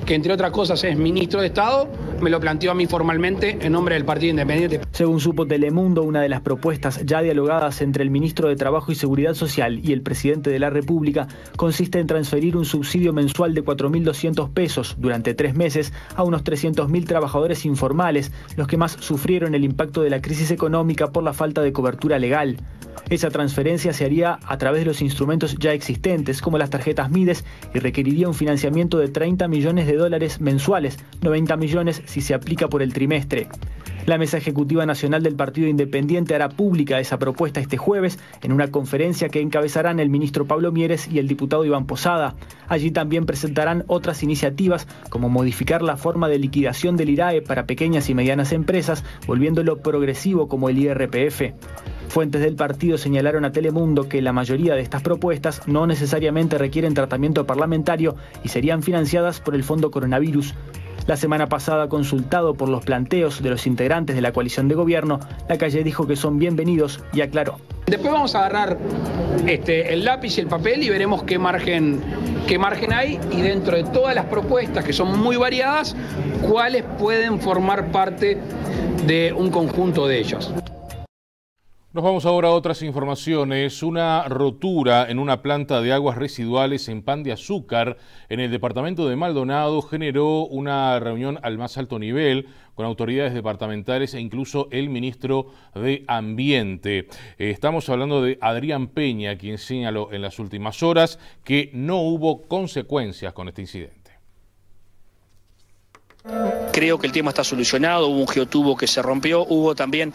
que entre otras cosas es ministro de Estado, me lo planteó a mí formalmente en nombre del Partido Independiente. Según supo Telemundo, una de las propuestas ya dialogadas entre el ministro de Trabajo y Seguridad Social y el presidente de la República consiste en transferir un subsidio mensual de 4.200 pesos durante 3 meses a unos 300.000 trabajadores informales, los que más sufrieron el impacto de la crisis económica por la falta de cobertura legal. Esa transferencia se haría a través de los instrumentos ya existentes, como las tarjetas Mides, y requeriría un financiamiento de $30 millones mensuales, 90 millones si se aplica por el trimestre. La Mesa Ejecutiva Nacional del Partido Independiente hará pública esa propuesta este jueves en una conferencia que encabezarán el ministro Pablo Mieres y el diputado Iván Posada. Allí también presentarán otras iniciativas como modificar la forma de liquidación del IRAE para pequeñas y medianas empresas, volviéndolo progresivo como el IRPF. Fuentes del partido señalaron a Telemundo que la mayoría de estas propuestas no necesariamente requieren tratamiento parlamentario y serían financiadas por el Fondo Coronavirus. La semana pasada, consultado por los planteos de los integrantes de la coalición de gobierno, Lacalle dijo que son bienvenidos y aclaró. Después vamos a agarrar el lápiz y el papel y veremos qué margen hay, y dentro de todas las propuestas, que son muy variadas, cuáles pueden formar parte de un conjunto de ellas. Nos vamos ahora a otras informaciones. Una rotura en una planta de aguas residuales en Pan de Azúcar, en el departamento de Maldonado, generó una reunión al más alto nivel con autoridades departamentales e incluso el ministro de Ambiente. Estamos hablando de Adrián Peña, quien señaló en las últimas horas que no hubo consecuencias con este incidente. Creo que el tema está solucionado, hubo un geotubo que se rompió, hubo también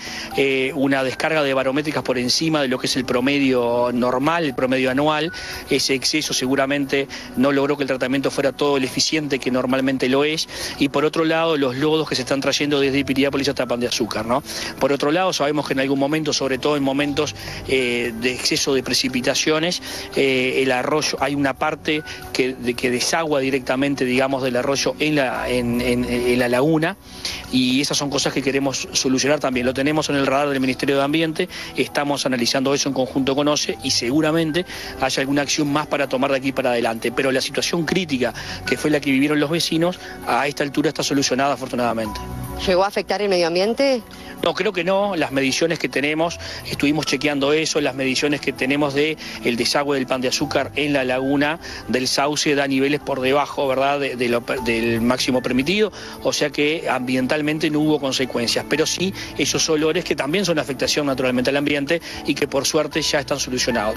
una descarga de barométricas por encima de lo que es el promedio normal, el promedio anual. Ese exceso seguramente no logró que el tratamiento fuera todo el eficiente que normalmente lo es. Y por otro lado, los lodos que se están trayendo desde Piriápolis hasta Pan de Azúcar, ¿no? Por otro lado, sabemos que en algún momento, sobre todo en momentos de exceso de precipitaciones, el arroyo, hay una parte que desagua directamente, digamos, del arroyo en la laguna, y esas son cosas que queremos solucionar también. Lo tenemos en el radar del Ministerio de Ambiente, estamos analizando eso en conjunto con OCE y seguramente haya alguna acción más para tomar de aquí para adelante. Pero la situación crítica, que fue la que vivieron los vecinos, a esta altura está solucionada afortunadamente. ¿Llegó a afectar el medio ambiente? No, creo que no. Las mediciones que tenemos, estuvimos chequeando eso, las mediciones que tenemos de el desagüe del Pan de Azúcar en la laguna del Sauce da niveles por debajo, ¿verdad?, del máximo permitido, o sea que ambientalmente no hubo consecuencias, pero sí esos olores que también son afectación naturalmente al ambiente y que por suerte ya están solucionados.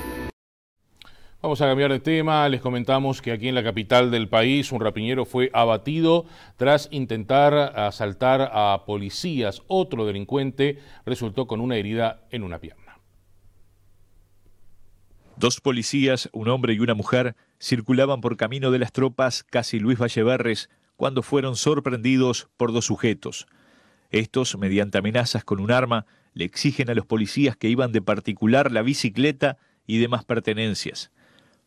Vamos a cambiar de tema. Les comentamos que aquí en la capital del país un rapiñero fue abatido tras intentar asaltar a policías. Otro delincuente resultó con una herida en una pierna. Dos policías, un hombre y una mujer, circulaban por camino de las tropas casi Luis Valleverres cuando fueron sorprendidos por dos sujetos. Estos, mediante amenazas con un arma, le exigen a los policías que iban de particular la bicicleta y demás pertenencias.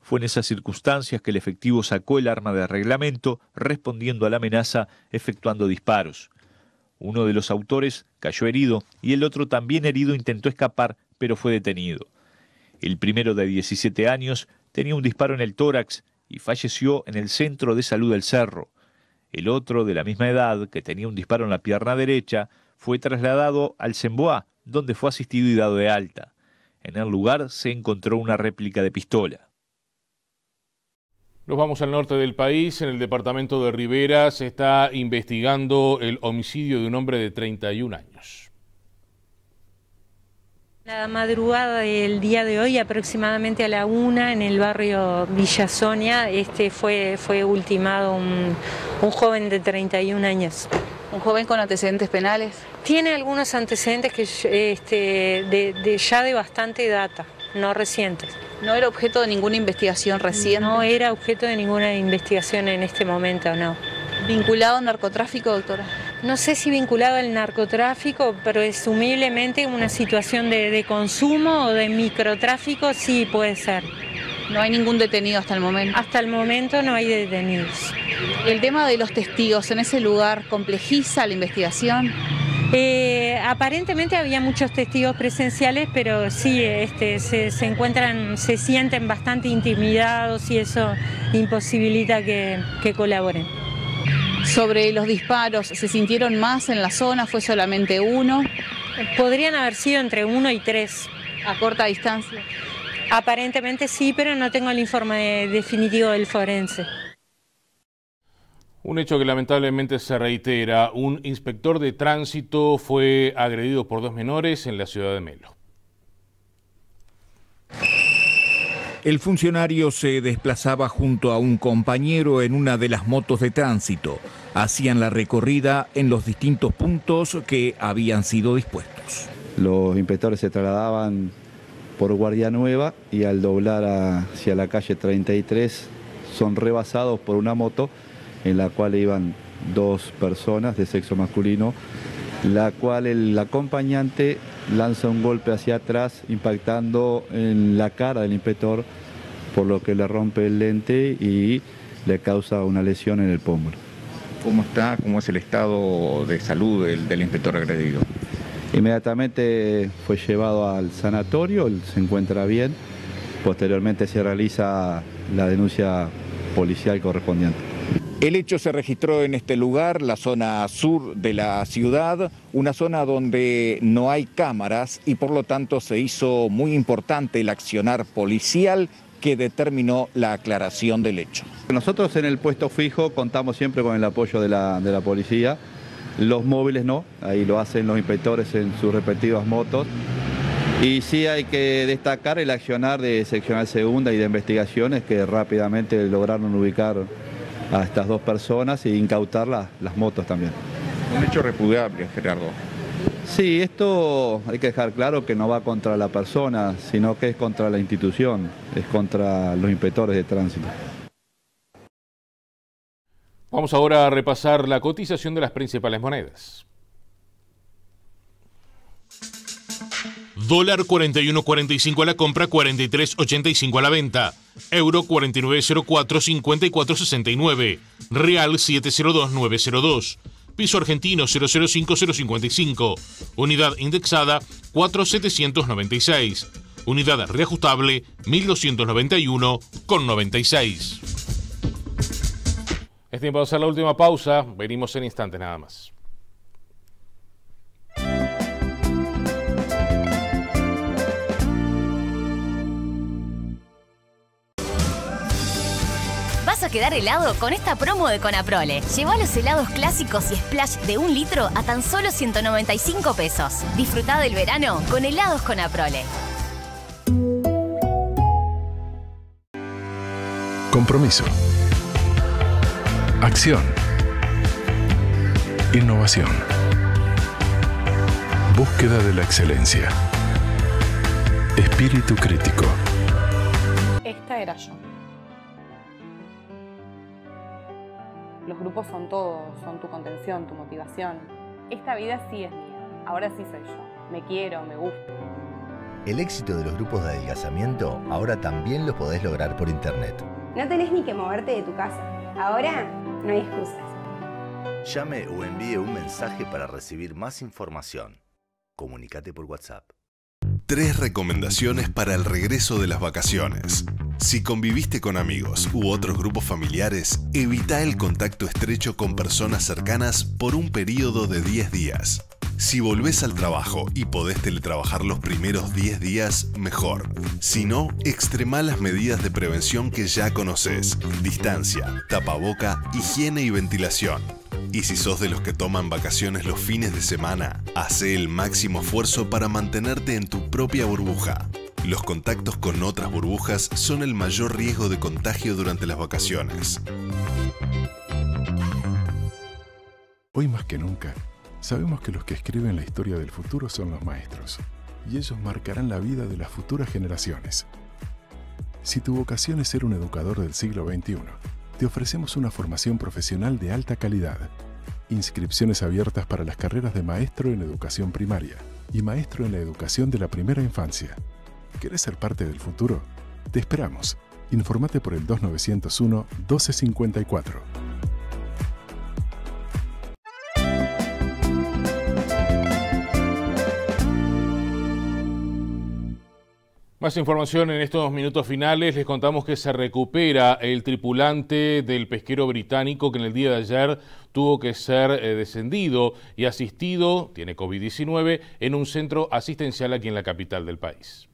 Fue en esas circunstancias que el efectivo sacó el arma de reglamento, respondiendo a la amenaza, efectuando disparos. Uno de los autores cayó herido y el otro también herido intentó escapar, pero fue detenido. El primero, de 17 años, tenía un disparo en el tórax y falleció en el Centro de Salud del Cerro. El otro, de la misma edad, que tenía un disparo en la pierna derecha, fue trasladado al Semboá, donde fue asistido y dado de alta. En el lugar se encontró una réplica de pistola. Nos vamos al norte del país. En el departamento de Rivera se está investigando el homicidio de un hombre de 31 años. La madrugada del día de hoy, aproximadamente a la 1, en el barrio Villa Sonia, fue ultimado un joven de 31 años. ¿Un joven con antecedentes penales? Tiene algunos antecedentes que ya de bastante data, no recientes. ¿No era objeto de ninguna investigación reciente? No era objeto de ninguna investigación en este momento, no. ¿Vinculado al narcotráfico, doctora? No sé si vinculado al narcotráfico, presumiblemente una situación de consumo o de microtráfico sí puede ser. ¿No hay ningún detenido hasta el momento? Hasta el momento no hay detenidos. ¿El tema de los testigos en ese lugar complejiza la investigación? Aparentemente había muchos testigos presenciales, pero sí se sienten bastante intimidados y eso imposibilita que colaboren. Sobre los disparos, ¿se sintieron más en la zona? ¿Fue solamente uno? Podrían haber sido entre 1 y 3. ¿A corta distancia? Aparentemente sí, pero no tengo el informe definitivo del forense. Un hecho que lamentablemente se reitera. Un inspector de tránsito fue agredido por dos menores en la ciudad de Melo. El funcionario se desplazaba junto a un compañero en una de las motos de tránsito. Hacían la recorrida en los distintos puntos que habían sido dispuestos. Los inspectores se trasladaban por Guardia Nueva y al doblar hacia la calle 33 son rebasados por una moto en la cual iban dos personas de sexo masculino, la cual el acompañante lanza un golpe hacia atrás impactando en la cara del inspector, por lo que le rompe el lente y le causa una lesión en el pómulo. ¿Cómo está? ¿Cómo es el estado de salud del inspector agredido? Inmediatamente fue llevado al sanatorio, él se encuentra bien, posteriormente se realiza la denuncia policial correspondiente. El hecho se registró en este lugar, la zona sur de la ciudad, una zona donde no hay cámaras y por lo tanto se hizo muy importante el accionar policial que determinó la aclaración del hecho. Nosotros en el puesto fijo contamos siempre con el apoyo de la policía, los móviles no, ahí lo hacen los inspectores en sus respectivas motos. Y sí hay que destacar el accionar de seccional segunda y de investigaciones que rápidamente lograron ubicar a estas dos personas e incautar las motos también. Un hecho repudiable, Gerardo. Sí, esto hay que dejar claro que no va contra la persona, sino que es contra la institución, es contra los inspectores de tránsito. Vamos ahora a repasar la cotización de las principales monedas. Dólar 41.45 a la compra, 43.85 a la venta. Euro 49.04, 54.69. Real 7.02.902. Piso argentino 0.05055. Unidad indexada 4.796. Unidad reajustable 1.291,96. Es tiempo de hacer la última pausa. Venimos en instantes nada más. Vas a quedar helado con esta promo de Conaprole. Lleva los helados clásicos y splash de 1 litro a tan solo 195 pesos. Disfruta del verano con helados Conaprole. Compromiso. Acción. Innovación. Búsqueda de la excelencia. Espíritu crítico. Esta era yo. Los grupos son todo, son tu contención, tu motivación. Esta vida sí es mía, ahora sí soy yo. Me quiero, me gusto. El éxito de los grupos de adelgazamiento ahora también lo podés lograr por internet. No tenés ni que moverte de tu casa. Ahora no hay excusas. Llame o envíe un mensaje para recibir más información. Comunícate por WhatsApp. 3 recomendaciones para el regreso de las vacaciones. Si conviviste con amigos u otros grupos familiares, evita el contacto estrecho con personas cercanas por un periodo de 10 días. Si volvés al trabajo y podés teletrabajar los primeros 10 días, mejor. Si no, extremá las medidas de prevención que ya conocés: distancia, tapaboca, higiene y ventilación. Y si sos de los que toman vacaciones los fines de semana, hacé el máximo esfuerzo para mantenerte en tu propia burbuja. Los contactos con otras burbujas son el mayor riesgo de contagio durante las vacaciones. Hoy más que nunca, sabemos que los que escriben la historia del futuro son los maestros, y ellos marcarán la vida de las futuras generaciones. Si tu vocación es ser un educador del siglo XXI, te ofrecemos una formación profesional de alta calidad. Inscripciones abiertas para las carreras de maestro en educación primaria y maestro en la educación de la primera infancia. ¿Querés ser parte del futuro? Te esperamos. Informate por el 2901-1254. Más información en estos minutos finales. Les contamos que se recupera el tripulante del pesquero británico que en el día de ayer tuvo que ser descendido y asistido, tiene COVID-19, en un centro asistencial aquí en la capital del país.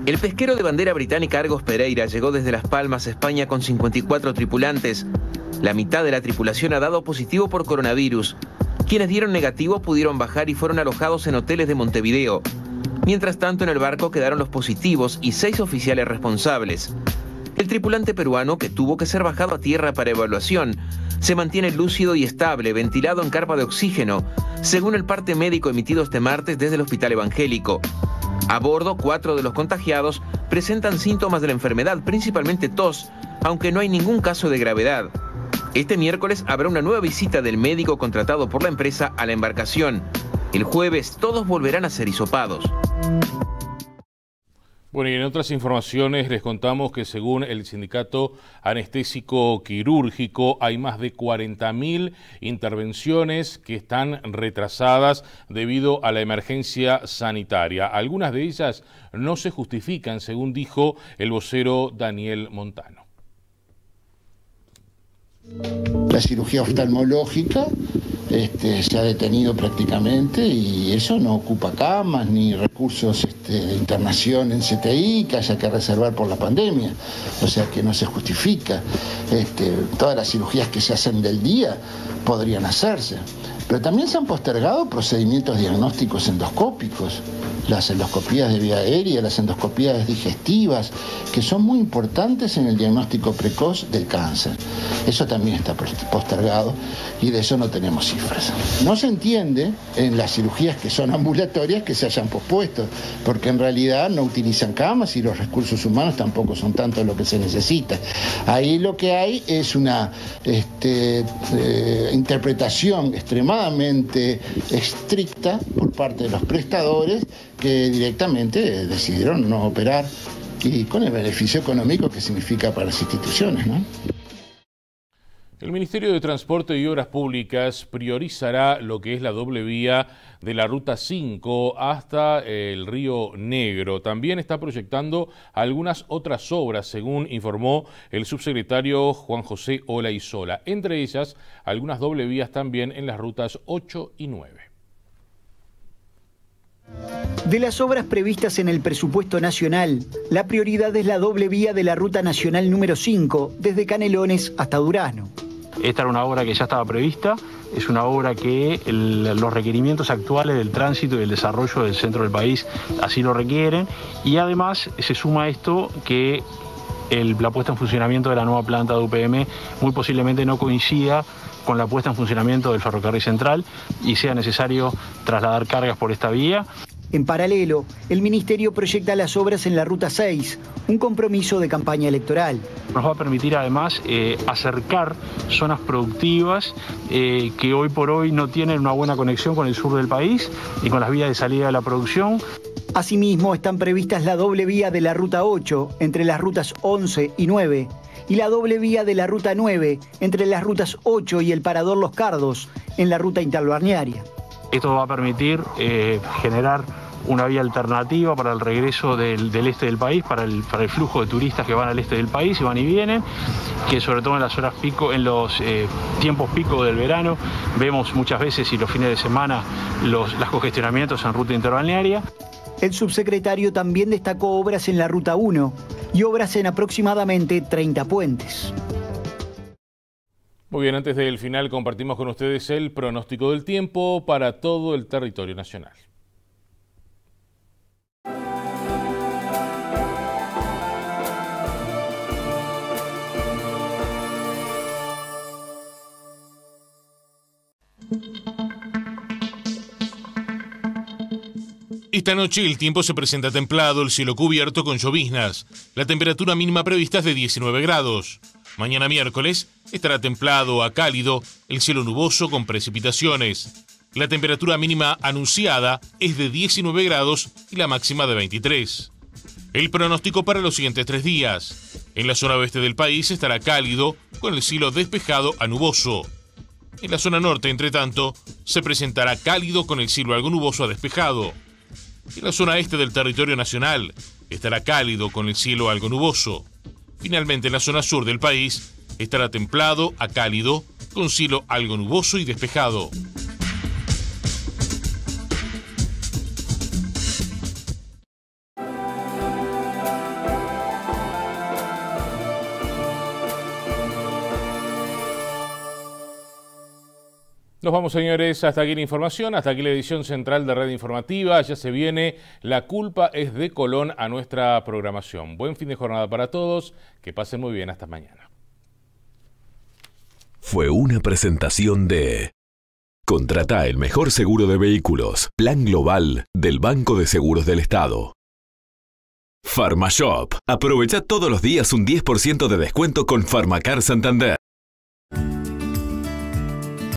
El pesquero de bandera británica Argos Pereira llegó desde Las Palmas, España, con 54 tripulantes. La mitad de la tripulación ha dado positivo por coronavirus. Quienes dieron negativo pudieron bajar y fueron alojados en hoteles de Montevideo. Mientras tanto, en el barco quedaron los positivos y 6 oficiales responsables. El tripulante peruano, que tuvo que ser bajado a tierra para evaluación, se mantiene lúcido y estable, ventilado en carpa de oxígeno, según el parte médico emitido este martes desde el Hospital Evangélico. A bordo, 4 de los contagiados presentan síntomas de la enfermedad, principalmente tos, aunque no hay ningún caso de gravedad. Este miércoles habrá una nueva visita del médico contratado por la empresa a la embarcación. El jueves todos volverán a ser hisopados. Bueno, y en otras informaciones les contamos que según el Sindicato Anestésico Quirúrgico hay más de 40.000 intervenciones que están retrasadas debido a la emergencia sanitaria. Algunas de ellas no se justifican, según dijo el vocero Daniel Montano. La cirugía oftalmológica se ha detenido prácticamente y eso no ocupa camas ni recursos de internación en CTI que haya que reservar por la pandemia, o sea que no se justifica. Todas las cirugías que se hacen del día podrían hacerse, pero también se han postergado procedimientos diagnósticos endoscópicos, las endoscopías de vía aérea, las endoscopías digestivas, que son muy importantes en el diagnóstico precoz del cáncer. Eso también está postergado y de eso no tenemos cifras. No se entiende en las cirugías que son ambulatorias que se hayan pospuesto, porque en realidad no utilizan camas y los recursos humanos tampoco son tanto lo que se necesita. Ahí lo que hay es una interpretación extremadamente estricta por parte de los prestadores que directamente decidieron no operar y con el beneficio económico que significa para las instituciones, ¿no? El Ministerio de Transporte y Obras Públicas priorizará lo que es la doble vía de la Ruta 5 hasta el Río Negro. También está proyectando algunas otras obras, según informó el subsecretario Juan José Olaizola. Entre ellas, algunas doble vías también en las rutas 8 y 9. De las obras previstas en el presupuesto nacional, la prioridad es la doble vía de la Ruta Nacional número 5, desde Canelones hasta Durazno. Esta era una obra que ya estaba prevista, es una obra que los requerimientos actuales del tránsito y del desarrollo del centro del país así lo requieren, y además se suma esto que la puesta en funcionamiento de la nueva planta de UPM muy posiblemente no coincida con la puesta en funcionamiento del ferrocarril central y sea necesario trasladar cargas por esta vía. En paralelo, el Ministerio proyecta las obras en la Ruta 6, un compromiso de campaña electoral. Nos va a permitir además acercar zonas productivas que hoy por hoy no tienen una buena conexión con el sur del país y con las vías de salida de la producción. Asimismo, están previstas la doble vía de la Ruta 8 entre las rutas 11 y 9 y la doble vía de la Ruta 9 entre las rutas 8 y el Parador Los Cardos en la ruta interbalnearia. Esto va a permitir generar una vía alternativa para el regreso del este del país, para el flujo de turistas que van al este del país y van y vienen, que sobre todo en las horas pico, en los tiempos pico del verano, vemos muchas veces y los fines de semana los congestionamientos en ruta interbalnearia. El subsecretario también destacó obras en la Ruta 1 y obras en aproximadamente 30 puentes. Muy bien, antes del final compartimos con ustedes el pronóstico del tiempo para todo el territorio nacional. Esta noche el tiempo se presenta templado, el cielo cubierto con lloviznas. La temperatura mínima prevista es de 19 grados. Mañana miércoles estará templado a cálido, el cielo nuboso con precipitaciones. La temperatura mínima anunciada es de 19 grados y la máxima de 23. El pronóstico para los siguientes 3 días. En la zona oeste del país estará cálido, con el cielo despejado a nuboso. En la zona norte, entre tanto, se presentará cálido con el cielo algo nuboso a despejado. En la zona este del territorio nacional estará cálido con el cielo algo nuboso. Finalmente, en la zona sur del país estará templado a cálido con cielo algo nuboso y despejado. Nos vamos, señores, hasta aquí la información, hasta aquí la edición central de Red Informativa. Ya se viene La culpa es de Colón a nuestra programación. Buen fin de jornada para todos, que pasen muy bien, hasta mañana. Fue una presentación de Contrata el mejor seguro de vehículos, Plan Global del Banco de Seguros del Estado. PharmaShop. Aprovecha todos los días un 10% de descuento con Pharmacar Santander.